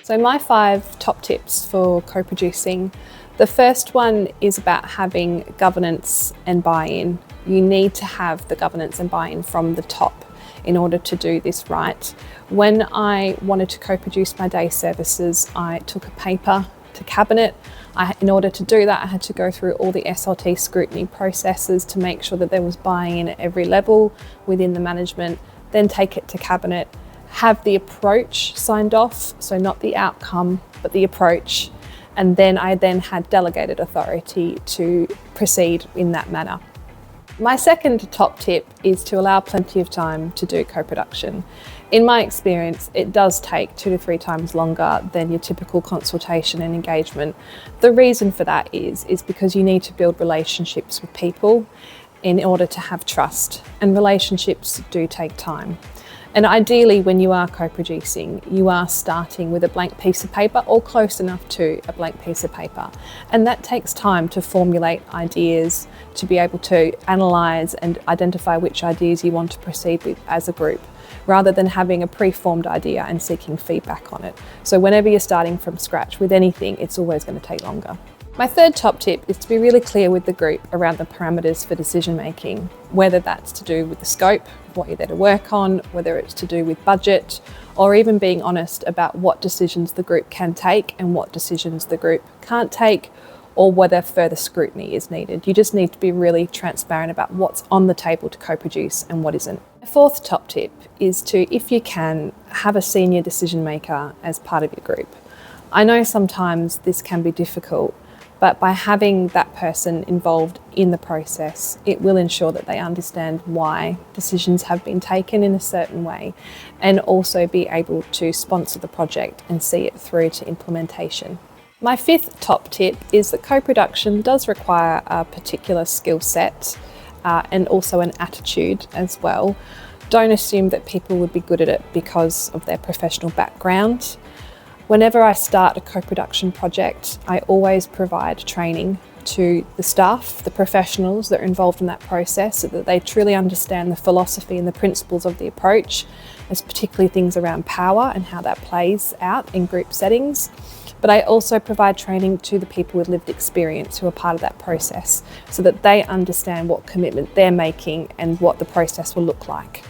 So my 5 top tips for co-producing. The first one is about having governance and buy-in. You need to have the governance and buy-in from the top in order to do this right. When I wanted to co-produce my day services, I took a paper to cabinet. In order to do that, I had to go through all the SLT scrutiny processes to make sure that there was buy-in at every level within the management, then take it to cabinet, have the approach signed off, so not the outcome, but the approach, and then I had delegated authority to proceed in that manner. My second top tip is to allow plenty of time to do co-production. In my experience, it does take 2 to 3 times longer than your typical consultation and engagement. The reason for that is because you need to build relationships with people in order to have trust, and relationships do take time. And ideally, when you are co-producing, you are starting with a blank piece of paper or close enough to a blank piece of paper. And that takes time to formulate ideas, to be able to analyse and identify which ideas you want to proceed with as a group, rather than having a pre-formed idea and seeking feedback on it. So whenever you're starting from scratch with anything, it's always going to take longer. My third top tip is to be really clear with the group around the parameters for decision making, whether that's to do with the scope of what you're there to work on, whether it's to do with budget, or even being honest about what decisions the group can take and what decisions the group can't take, or whether further scrutiny is needed. You just need to be really transparent about what's on the table to co-produce and what isn't. My fourth top tip is to, if you can, have a senior decision maker as part of your group. I know sometimes this can be difficult, but by having that person involved in the process, it will ensure that they understand why decisions have been taken in a certain way, and also be able to sponsor the project and see it through to implementation. My fifth top tip is that co-production does require a particular skill set and also an attitude as well. Don't assume that people would be good at it because of their professional background. Whenever I start a co-production project, I always provide training to the staff, the professionals that are involved in that process, so that they truly understand the philosophy and the principles of the approach. There's particularly things around power and how that plays out in group settings. But I also provide training to the people with lived experience who are part of that process, so that they understand what commitment they're making and what the process will look like.